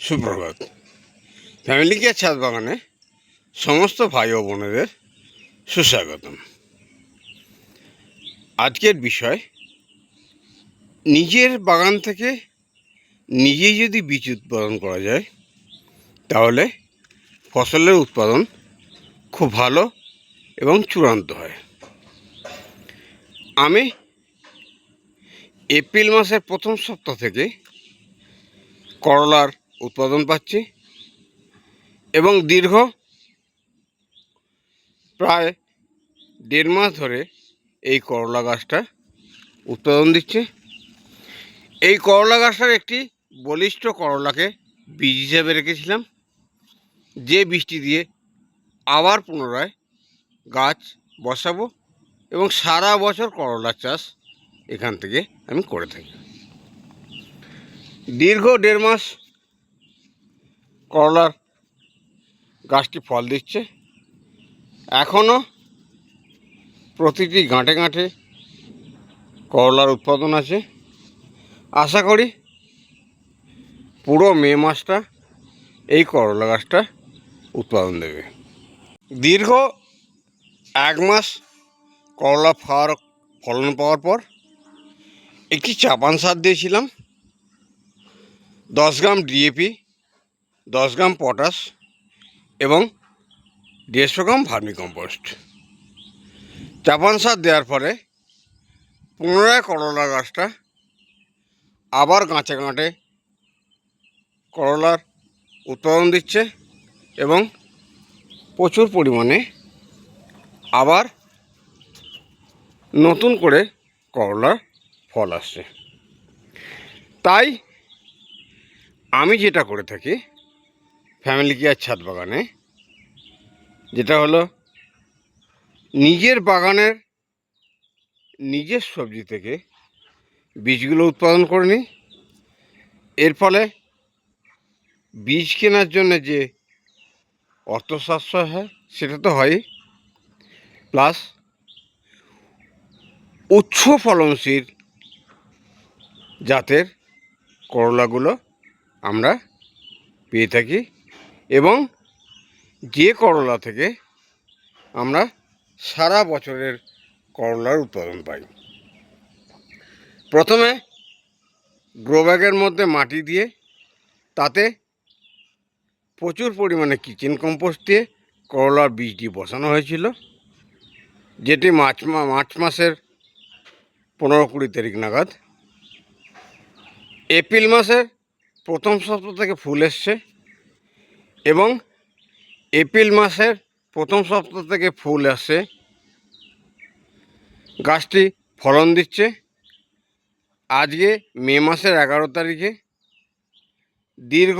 সুপ্রভাত। Family care ছাদ বাগানে সমস্ত ভাই ও বোনেদের সুস্বাগতম। আজকের বিষয়, নিজের বাগান থেকে নিজেই যদি বীজ উৎপাদন করা যায় তাহলে ফসলের উৎপাদন খুব ভালো এবং চূড়ান্ত হয়। আমি এপ্রিল মাসের প্রথম সপ্তাহ থেকে করলার উৎপাদন পাচ্ছি এবং দীর্ঘ প্রায় 1.5 মাস ধরে এই করলা গাছটা উৎপাদন দিচ্ছে। এই করলা গাছটার একটি বলিষ্ঠ করলাকে বীজ হিসেবে রেখেছিলাম, যে বীজটি দিয়ে আবার পুনরায় গাছ বসাবো এবং সারা বছর করলার চাষ এখান থেকে আমি করে থাকি। দীর্ঘ 1.5 মাস করলার গাছটি ফল দিচ্ছে। এখনও প্রতিটি গাঁটে গাঁটে করলার উৎপাদন আছে। আশা করি পুরো মে মাসটা এই করলা গাছটা উৎপাদন দেবে। দীর্ঘ 1 মাস করলা ফলন পাওয়ার পর একটি চাপান সার দিয়েছিলাম। 10 গ্রাম ডিএপি, 10 গ্রাম পটাশ এবং 150 গ্রাম ভার্মিকম্পোস্ট। চাপান সার দেওয়ার পরে পুনরায় করলা গাছটা আবার গাঁটে গাঁটে করলার উৎপাদন দিচ্ছে এবং প্রচুর পরিমাণে আবার নতুন করে করলার ফল আসছে। তাই আমি যেটা করে থাকি ফ্যামিলি কেয়ার ছাদ বাগানে, যেটা হলো নিজের বাগানের নিজের সবজি থেকে বীজগুলো উৎপাদন করে নিই। এর ফলে বীজ কেনার জন্য যে অর্থ সাশ্রয় হয় সেটা তো হয়ই, প্লাস উচ্চ ফলনশীল জাতের করলাগুলো আমরা পেয়ে থাকি এবং যে করলা থেকে আমরা সারা বছরের করলার উৎপাদন পাই। প্রথমে গ্রো ব্যাগের মধ্যে মাটি দিয়ে তাতে প্রচুর পরিমাণে কিচেন কম্পোস্ট দিয়ে করলার বীজটি বসানো হয়েছিল, যেটি মার্চ মাসের 15-20 তারিখ নাগাদ। এপ্রিল মাসের প্রথম সপ্তাহ থেকে ফুল এসছে এবং এপ্রিল মাসের প্রথম সপ্তাহ থেকে ফুল আসছে, গাছটি ফলন দিচ্ছে। আজকে মে মাসের 11 তারিখে। দীর্ঘ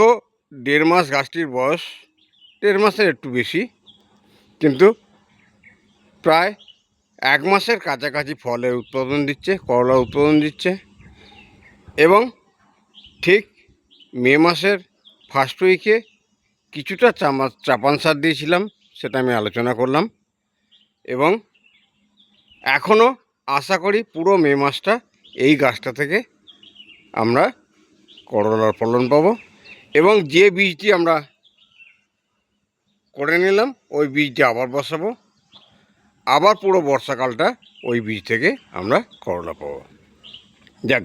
1.5 মাস গাছটির বয়স, 1.5 মাসের একটু বেশি, কিন্তু প্রায় 1 মাসের কাছাকাছি ফলের উৎপাদন দিচ্ছে, করলার উৎপাদন দিচ্ছে। এবং ঠিক মে মাসের ফার্স্ট উইকে কিছুটা চাপান সার দিয়েছিলাম, সেটা আমি আলোচনা করলাম। এবং এখনও আশা করি পুরো মে মাসটা এই গাছটা থেকে আমরা করলার ফলন পাবো এবং যে বীজটি আমরা করে নিলাম ওই বীজটি আবার বসাবো, আবার পুরো বর্ষাকালটা ওই বীজ থেকে আমরা করলা পাবো। যাক,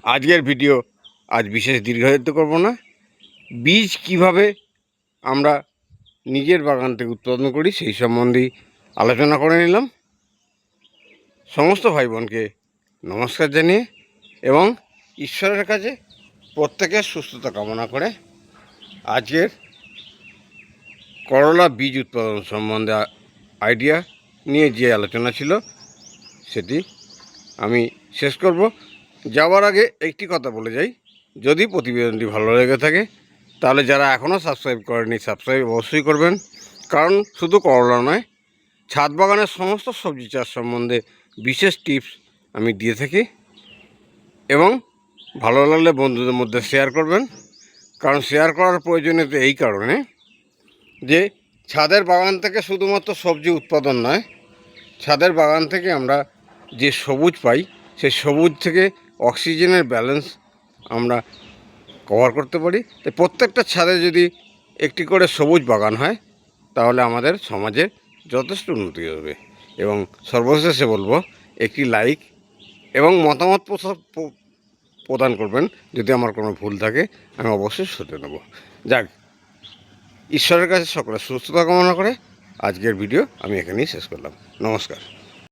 আজকের ভিডিও আজ বিশেষ দীর্ঘায়িত করব না। বীজ কিভাবে আমরা নিজের বাগান থেকে উৎপাদন করি সেই সম্বন্ধেই আলোচনা করে নিলাম। সমস্ত ভাই বোনকে নমস্কার জানিয়ে এবং ঈশ্বরের কাছে প্রত্যেকের সুস্থতা কামনা করে আজকের করলা বীজ উৎপাদন সম্বন্ধে আইডিয়া নিয়ে যে আলোচনা ছিল সেটি আমি শেষ করব। যাওয়ার আগে একটি কথা বলে যাই, যদি প্রতিবেদনটি ভালো লেগে থাকে তাহলে যারা এখনও সাবস্ক্রাইব করেনি সাবস্ক্রাইব অবশ্যই করবেন, কারণ শুধু করলা নয়, ছাদ বাগানের সমস্ত সবজি চাষ সম্বন্ধে বিশেষ টিপস আমি দিয়ে থাকি। এবং ভালো লাগলে বন্ধুদের মধ্যে শেয়ার করবেন, কারণ শেয়ার করার প্রয়োজনীয়তা এই কারণে যে ছাদের বাগান থেকে শুধুমাত্র সবজি উৎপাদন নয়, ছাদের বাগান থেকে আমরা যে সবুজ পাই সেই সবুজ থেকে অক্সিজেনের ব্যালেন্স আমরা কভার করতে পারি। তাই প্রত্যেকটা ছাদে যদি একটি করে সবুজ বাগান হয় তাহলে আমাদের সমাজের যথেষ্ট উন্নতি হবে। এবং সর্বশেষে বলবো, একটি লাইক এবং মতামত প্রদান করবেন। যদি আমার কোনো ভুল থাকে আমি অবশ্যই শুধরে নেব। যাক, ঈশ্বরের কাছে সকলের সুস্থতা কামনা করে আজকের ভিডিও আমি এখানেই শেষ করলাম। নমস্কার।